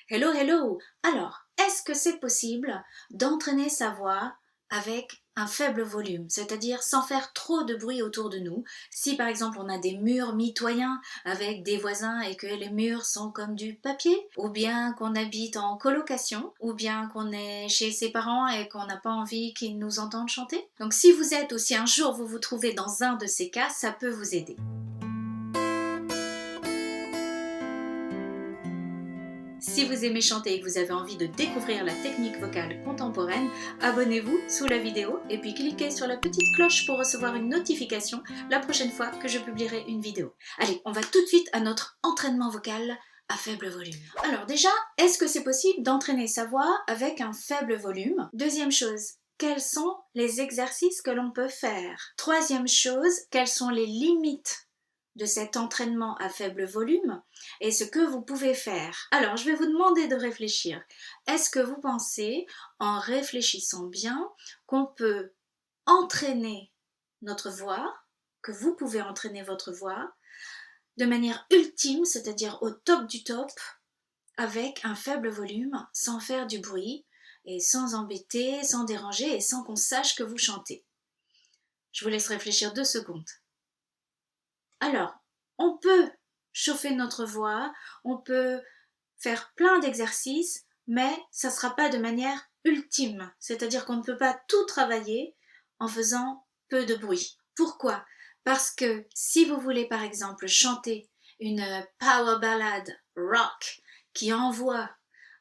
Hello, hello! Alors, est-ce que c'est possible d'entraîner sa voix avec un faible volume, c'est-à-dire sans faire trop de bruit autour de nous? Si par exemple on a des murs mitoyens avec des voisins et que les murs sont comme du papier, ou bien qu'on habite en colocation, ou bien qu'on est chez ses parents et qu'on n'a pas envie qu'ils nous entendent chanter. Donc si vous êtes ou si un jour vous vous trouvez dans un de ces cas, ça peut vous aider. Si vous aimez chanter et que vous avez envie de découvrir la technique vocale contemporaine, abonnez-vous sous la vidéo et puis cliquez sur la petite cloche pour recevoir une notification la prochaine fois que je publierai une vidéo. Allez, on va tout de suite à notre entraînement vocal à faible volume. Alors déjà, est-ce que c'est possible d'entraîner sa voix avec un faible volume? Deuxième chose, quels sont les exercices que l'on peut faire? Troisième chose, quelles sont les limites de cet entraînement à faible volume et ce que vous pouvez faire. Alors, je vais vous demander de réfléchir. Est-ce que vous pensez, en réfléchissant bien, qu'on peut entraîner notre voix, que vous pouvez entraîner votre voix de manière ultime, c'est-à-dire au top du top, avec un faible volume, sans faire du bruit et sans embêter, sans déranger et sans qu'on sache que vous chantez? Je vous laisse réfléchir 2 secondes. Alors, on peut chauffer notre voix, on peut faire plein d'exercices, mais ça ne sera pas de manière ultime. C'est-à-dire qu'on ne peut pas tout travailler en faisant peu de bruit. Pourquoi? Parce que si vous voulez par exemple chanter une power ballad rock qui envoie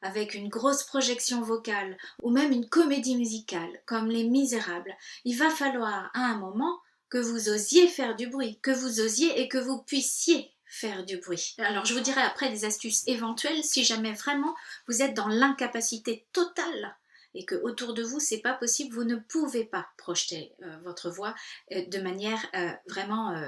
avec une grosse projection vocale ou même une comédie musicale comme Les Misérables, il va falloir à un moment que vous osiez faire du bruit, que vous osiez et que vous puissiez faire du bruit. Alors je vous dirai après des astuces éventuelles si jamais vraiment vous êtes dans l'incapacité totale et que autour de vous c'est pas possible, vous ne pouvez pas projeter votre voix de manière vraiment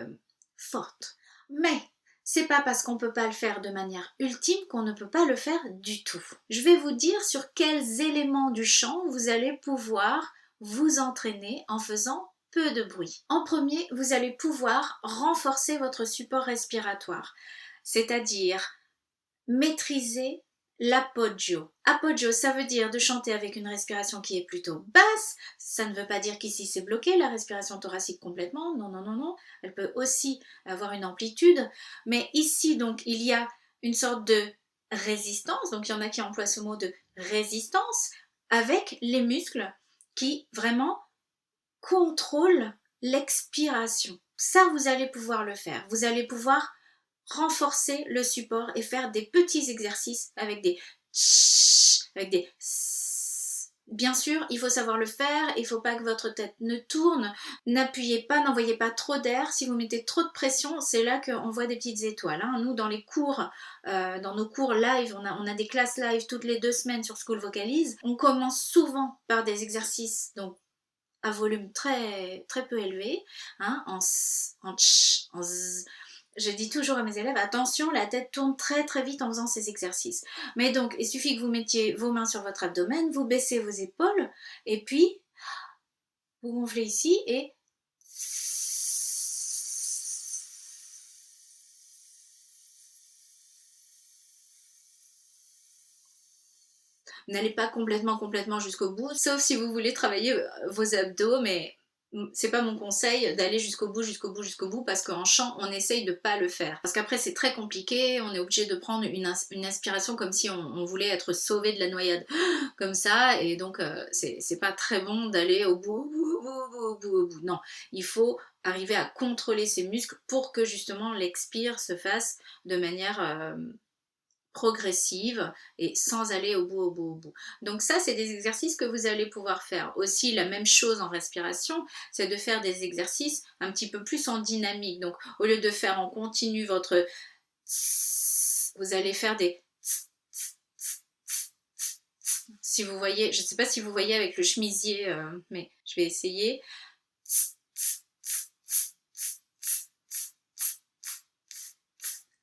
forte. Mais c'est pas parce qu'on peut pas le faire de manière ultime qu'on ne peut pas le faire du tout. Je vais vous dire sur quels éléments du chant vous allez pouvoir vous entraîner en faisant peu de bruit. En premier, vous allez pouvoir renforcer votre support respiratoire, c'est-à-dire maîtriser l'appoggio. Appoggio, ça veut dire de chanter avec une respiration qui est plutôt basse. Ça ne veut pas dire qu'ici c'est bloqué, la respiration thoracique complètement. Non, non, non, non. Elle peut aussi avoir une amplitude. Mais ici, donc, il y a une sorte de résistance. Donc, il y en a qui emploient ce mot de résistance avec les muscles qui vraiment contrôle l'expiration. Ça, vous allez pouvoir le faire. Vous allez pouvoir renforcer le support et faire des petits exercices avec des tch, avec des s. Bien sûr, il faut savoir le faire, il ne faut pas que votre tête ne tourne, n'appuyez pas, n'envoyez pas trop d'air, si vous mettez trop de pression, c'est là qu'on voit des petites étoiles. Hein. Nous, dans les cours, dans nos cours live, on a des classes live toutes les 2 semaines sur School Vocalise, on commence souvent par des exercices, donc à volume très, très peu élevé, hein, en s, en tch, en z. Je dis toujours à mes élèves, attention, la tête tourne très très vite en faisant ces exercices. Mais donc, il suffit que vous mettiez vos mains sur votre abdomen, vous baissez vos épaules, et puis vous gonflez ici et vous n'allez pas complètement jusqu'au bout, sauf si vous voulez travailler vos abdos, mais c'est pas mon conseil d'aller jusqu'au bout, parce qu'en chant, on essaye de pas le faire. Parce qu'après, c'est très compliqué, on est obligé de prendre une inspiration comme si on voulait être sauvé de la noyade, comme ça, et donc c'est pas très bon d'aller au bout. Non, il faut arriver à contrôler ses muscles pour que justement l'expire se fasse de manière progressive et sans aller au bout. Donc ça, c'est des exercices que vous allez pouvoir faire. Aussi, la même chose en respiration, c'est de faire des exercices un petit peu plus en dynamique. Donc, au lieu de faire en continu votre tss, vous allez faire des tss, tss, tss, tss. Si vous voyez, je ne sais pas si vous voyez avec le chemisier, mais je vais essayer.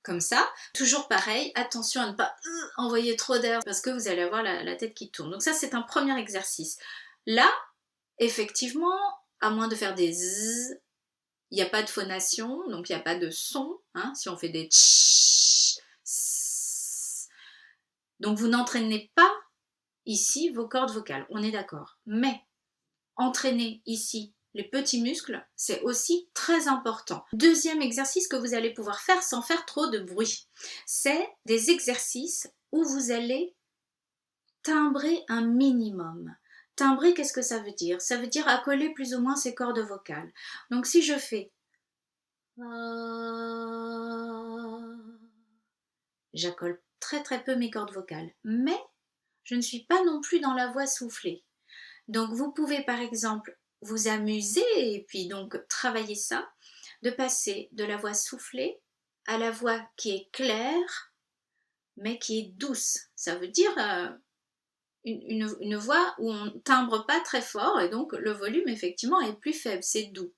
Comme ça, toujours pareil, attention à ne pas envoyer trop d'air parce que vous allez avoir la tête qui tourne. Donc ça, c'est un premier exercice. Là, effectivement, à moins de faire des zzz, il n'y a pas de phonation, donc il n'y a pas de son. Hein, si on fait des tch, Donc vous n'entraînez pas ici vos cordes vocales, on est d'accord. Mais entraîner ici les petits muscles, c'est aussi très important. Deuxième exercice que vous allez pouvoir faire sans faire trop de bruit, c'est des exercices où vous allez timbrer un minimum. Timbrer, qu'est-ce que ça veut dire? Ça veut dire accoler plus ou moins ces cordes vocales. Donc si je fais j'accole très très peu mes cordes vocales, mais je ne suis pas non plus dans la voix soufflée. Donc vous pouvez par exemple vous amuser et puis donc travailler ça, de passer de la voix soufflée à la voix qui est claire mais qui est douce. Ça veut dire une voix où on ne timbre pas très fort et donc le volume effectivement est plus faible, c'est doux.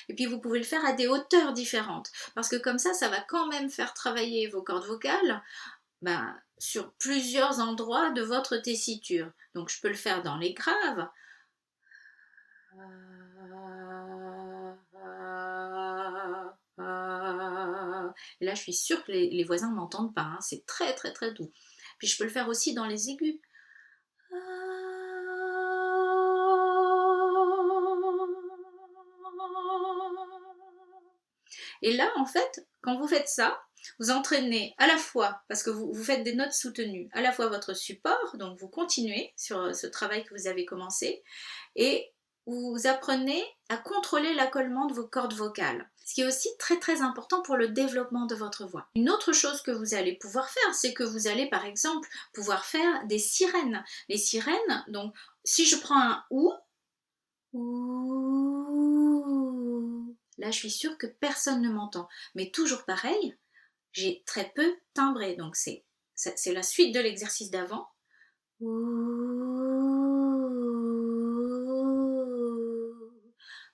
Et puis vous pouvez le faire à des hauteurs différentes parce que comme ça va quand même faire travailler vos cordes vocales sur plusieurs endroits de votre tessiture. Donc je peux le faire dans les graves. Et là je suis sûre que les voisins ne m'entendent pas, hein. C'est très très très doux. Puis je peux le faire aussi dans les aigus. Et là, en fait, quand vous faites ça, vous entraînez à la fois, parce que vous faites des notes soutenues, à la fois votre support, donc vous continuez sur ce travail que vous avez commencé, et vous apprenez à contrôler l'accollement de vos cordes vocales. Ce qui est aussi très très important pour le développement de votre voix. Une autre chose que vous allez pouvoir faire, c'est que vous allez par exemple pouvoir faire des sirènes. Les sirènes, donc si je prends un OU, là je suis sûre que personne ne m'entend. Mais toujours pareil, j'ai très peu timbré, donc c'est la suite de l'exercice d'avant.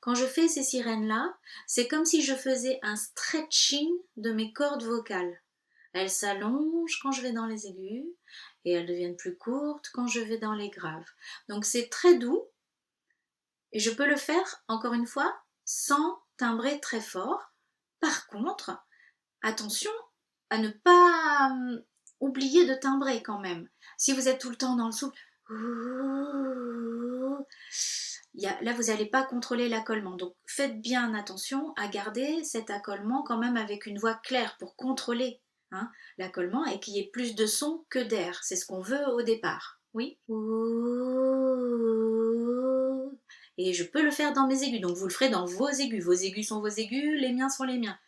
Quand je fais ces sirènes-là, c'est comme si je faisais un stretching de mes cordes vocales. Elles s'allongent quand je vais dans les aigus et elles deviennent plus courtes quand je vais dans les graves. Donc c'est très doux et je peux le faire, encore une fois, sans timbrer très fort. Par contre, attention à ne pas oublier de timbrer quand même. Si vous êtes tout le temps dans le souffle, là vous n'allez pas contrôler l'accollement. Donc faites bien attention à garder cet accollement quand même avec une voix claire pour contrôler l'accollement et qu'il y ait plus de son que d'air. C'est ce qu'on veut au départ. Oui. Et je peux le faire dans mes aigus. Donc vous le ferez dans vos aigus. Vos aigus sont vos aigus, les miens sont les miens.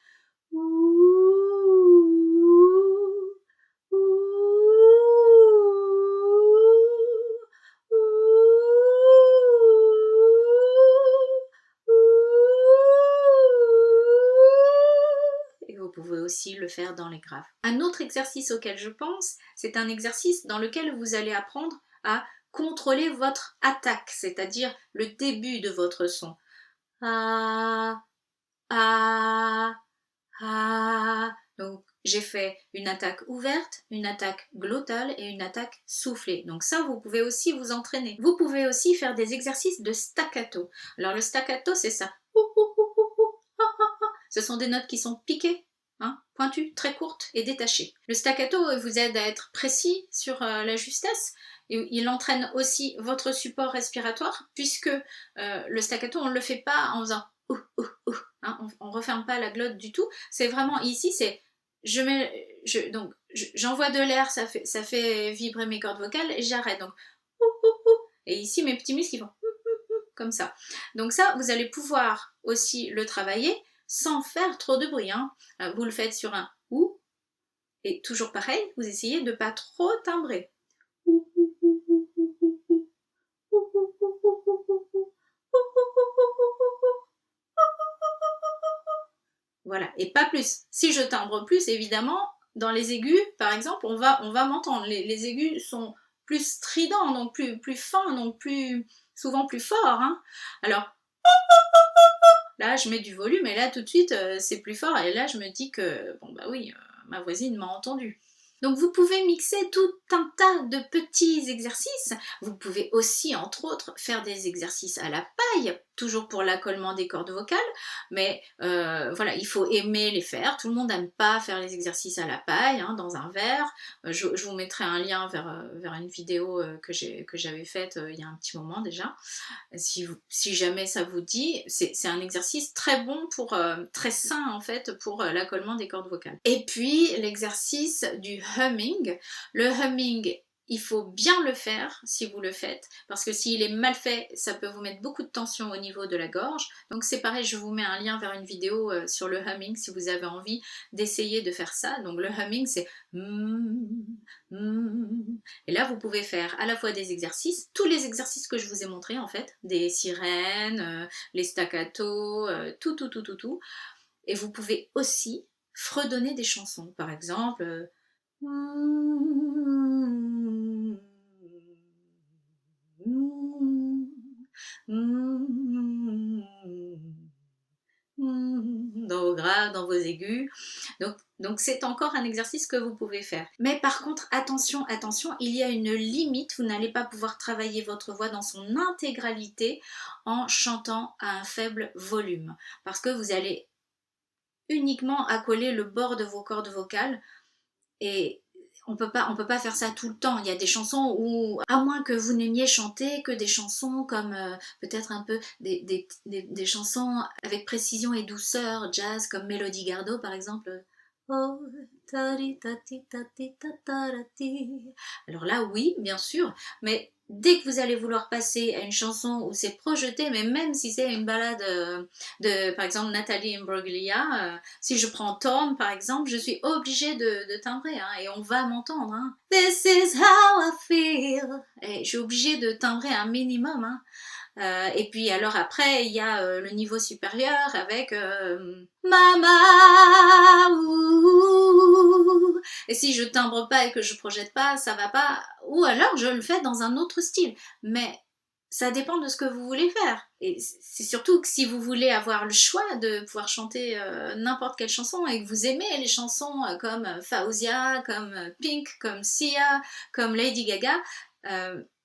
Et vous pouvez aussi le faire dans les graves. Un autre exercice auquel je pense, c'est un exercice dans lequel vous allez apprendre à contrôler votre attaque, c'est-à-dire le début de votre son. Donc j'ai fait une attaque ouverte, une attaque glottale et une attaque soufflée. Donc ça, vous pouvez aussi vous entraîner. Vous pouvez aussi faire des exercices de staccato. Alors le staccato, c'est ça. Ce sont des notes qui sont piquées, pointues, très courtes et détachées. Le staccato vous aide à être précis sur la justesse. Et il entraîne aussi votre support respiratoire, puisque le staccato, on ne le fait pas en faisant on ne referme pas la glotte du tout. C'est vraiment ici, c'est j'envoie de l'air, ça fait vibrer mes cordes vocales et j'arrête. Donc et ici mes petits muscles ils font comme ça. Donc ça, vous allez pouvoir aussi le travailler sans faire trop de bruit. Vous le faites sur un ou et toujours pareil, vous essayez de ne pas trop timbrer. Voilà, et pas plus. Si je timbre plus, évidemment, dans les aigus, par exemple, on va m'entendre. Les aigus sont plus stridents, donc plus fins, donc souvent plus forts. Alors, là, je mets du volume, et là, tout de suite, c'est plus fort. Et là, je me dis que, bon, bah oui, ma voisine m'a entendu. Donc vous pouvez mixer tout un tas de petits exercices. Vous pouvez aussi, entre autres, faire des exercices à la paille, toujours pour l'accollement des cordes vocales, mais voilà, il faut aimer les faire. Tout le monde n'aime pas faire les exercices à la paille, hein, dans un verre. Je vous mettrai un lien vers une vidéo que j'avais faite il y a un petit moment déjà. Si jamais ça vous dit, c'est un exercice très bon, très sain en fait, pour l'accollement des cordes vocales. Et puis l'exercice du humming. Le humming, il faut bien le faire si vous le faites, parce que s'il est mal fait, ça peut vous mettre beaucoup de tension au niveau de la gorge. Donc c'est pareil, je vous mets un lien vers une vidéo sur le humming si vous avez envie d'essayer de faire ça. Donc le humming, c'est et là vous pouvez faire à la fois des exercices, tous les exercices que je vous ai montrés en fait, des sirènes, les staccato, tout. Et vous pouvez aussi fredonner des chansons, par exemple. Dans vos graves, dans vos aigus. Donc c'est encore un exercice que vous pouvez faire. Mais par contre, attention, il y a une limite. Vous n'allez pas pouvoir travailler votre voix dans son intégralité en chantant à un faible volume. Parce que vous allez uniquement accoler le bord de vos cordes vocales et on peut pas faire ça tout le temps. Il y a des chansons où, à moins que vous n'aimiez chanter que des chansons comme peut-être un peu des chansons avec précision et douceur, jazz, comme Mélodie Gardot par exemple. Oh, tari tati tati tatarati. Alors là, oui, bien sûr, mais dès que vous allez vouloir passer à une chanson où c'est projeté, mais même si c'est une ballade de, par exemple, Nathalie Imbruglia, si je prends Torn, par exemple, je suis obligée de timbrer, hein, et on va m'entendre. Hein. This is how I feel. Et je suis obligée de timbrer un minimum. Hein. Et puis alors après, il y a le niveau supérieur avec Mama. Ouh. Et si je timbre pas et que je projette pas, ça va pas. Ou alors je le fais dans un autre style. Mais ça dépend de ce que vous voulez faire. Et c'est surtout que si vous voulez avoir le choix de pouvoir chanter n'importe quelle chanson et que vous aimez les chansons comme Fawzia, comme Pink, comme Sia, comme Lady Gaga,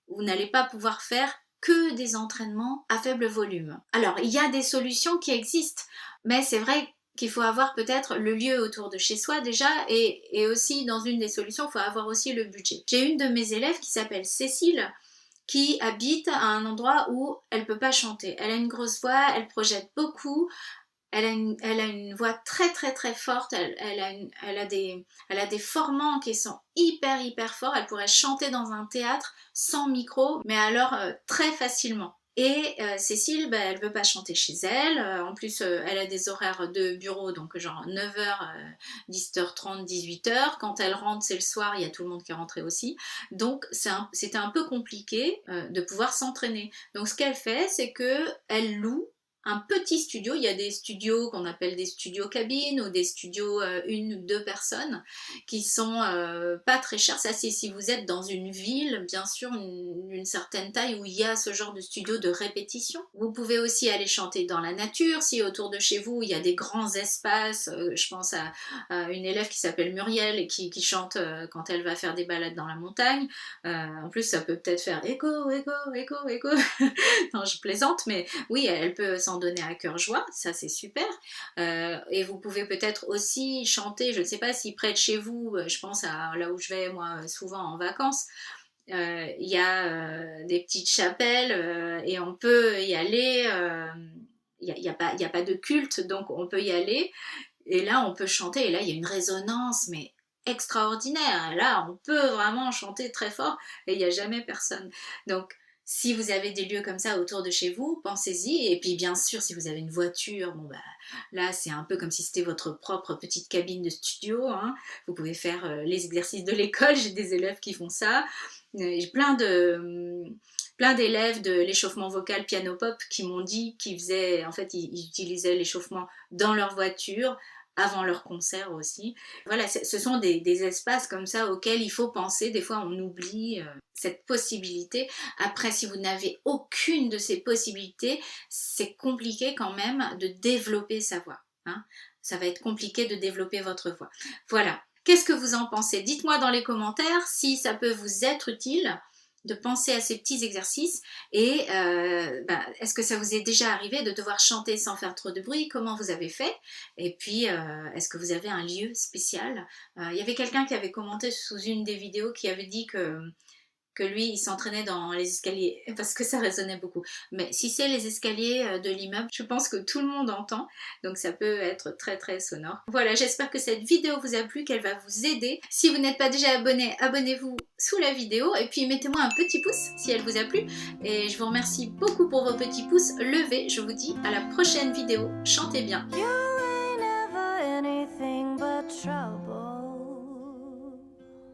vous n'allez pas pouvoir faire que des entraînements à faible volume. Alors, il y a des solutions qui existent, mais c'est vrai qu'il faut avoir peut-être le lieu autour de chez soi déjà, et aussi dans une des solutions, il faut avoir aussi le budget. J'ai une de mes élèves qui s'appelle Cécile, qui habite à un endroit où elle ne peut pas chanter. Elle a une grosse voix, elle projette beaucoup, elle a une voix très forte, elle a des formants qui sont hyper forts, elle pourrait chanter dans un théâtre sans micro, mais alors très facilement. Et Cécile, elle ne veut pas chanter chez elle, en plus elle a des horaires de bureau, donc genre 9h, 10h30, 18h, quand elle rentre c'est le soir, il y a tout le monde qui est rentré aussi, donc c'était un peu compliqué de pouvoir s'entraîner. Donc ce qu'elle fait, c'est qu'elle loue un petit studio. Il y a des studios qu'on appelle des studios cabines ou des studios une ou deux personnes qui sont pas très chers. Ça c'est si vous êtes dans une ville, bien sûr, une certaine taille où il y a ce genre de studio de répétition. Vous pouvez aussi aller chanter dans la nature, si autour de chez vous il y a des grands espaces. Je pense à une élève qui s'appelle Muriel et qui chante quand elle va faire des balades dans la montagne. En plus ça peut peut-être faire écho, écho, écho, écho. Non, je plaisante, mais oui, elle peut s'en donner à cœur joie, ça c'est super. Et vous pouvez peut-être aussi chanter, je ne sais pas si près de chez vous, je pense à là où je vais moi souvent en vacances, il y a des petites chapelles et on peut y aller, y a pas de culte, donc on peut y aller, et là on peut chanter, et là il y a une résonance, mais extraordinaire. Là on peut vraiment chanter très fort et il n'y a jamais personne. Donc si vous avez des lieux comme ça autour de chez vous, pensez-y. Et puis bien sûr, si vous avez une voiture, bon bah là c'est un peu comme si c'était votre propre petite cabine de studio. Hein. Vous pouvez faire les exercices de l'école. J'ai des élèves qui font ça. J'ai plein d'élèves de l'échauffement vocal piano pop qui m'ont dit qu'ils faisaient, en fait, ils utilisaient l'échauffement dans leur voiture avant leur concert aussi. Voilà, ce sont des espaces comme ça auxquels il faut penser. Des fois, on oublie cette possibilité. Après, si vous n'avez aucune de ces possibilités, c'est compliqué quand même de développer sa voix. Hein. Ça va être compliqué de développer votre voix. Voilà. Qu'est-ce que vous en pensez? Dites-moi dans les commentaires si ça peut vous être utile de penser à ces petits exercices et est-ce que ça vous est déjà arrivé de devoir chanter sans faire trop de bruit? Comment vous avez fait? Et puis est-ce que vous avez un lieu spécial? Il y avait quelqu'un qui avait commenté sous une des vidéos qui avait dit que lui, il s'entraînait dans les escaliers parce que ça résonnait beaucoup. Mais si c'est les escaliers de l'immeuble, je pense que tout le monde entend, donc ça peut être très très sonore. Voilà, j'espère que cette vidéo vous a plu, qu'elle va vous aider. Si vous n'êtes pas déjà abonné, abonnez-vous sous la vidéo et puis mettez-moi un petit pouce si elle vous a plu. Et je vous remercie beaucoup pour vos petits pouces levés. Je vous dis à la prochaine vidéo. Chantez bien.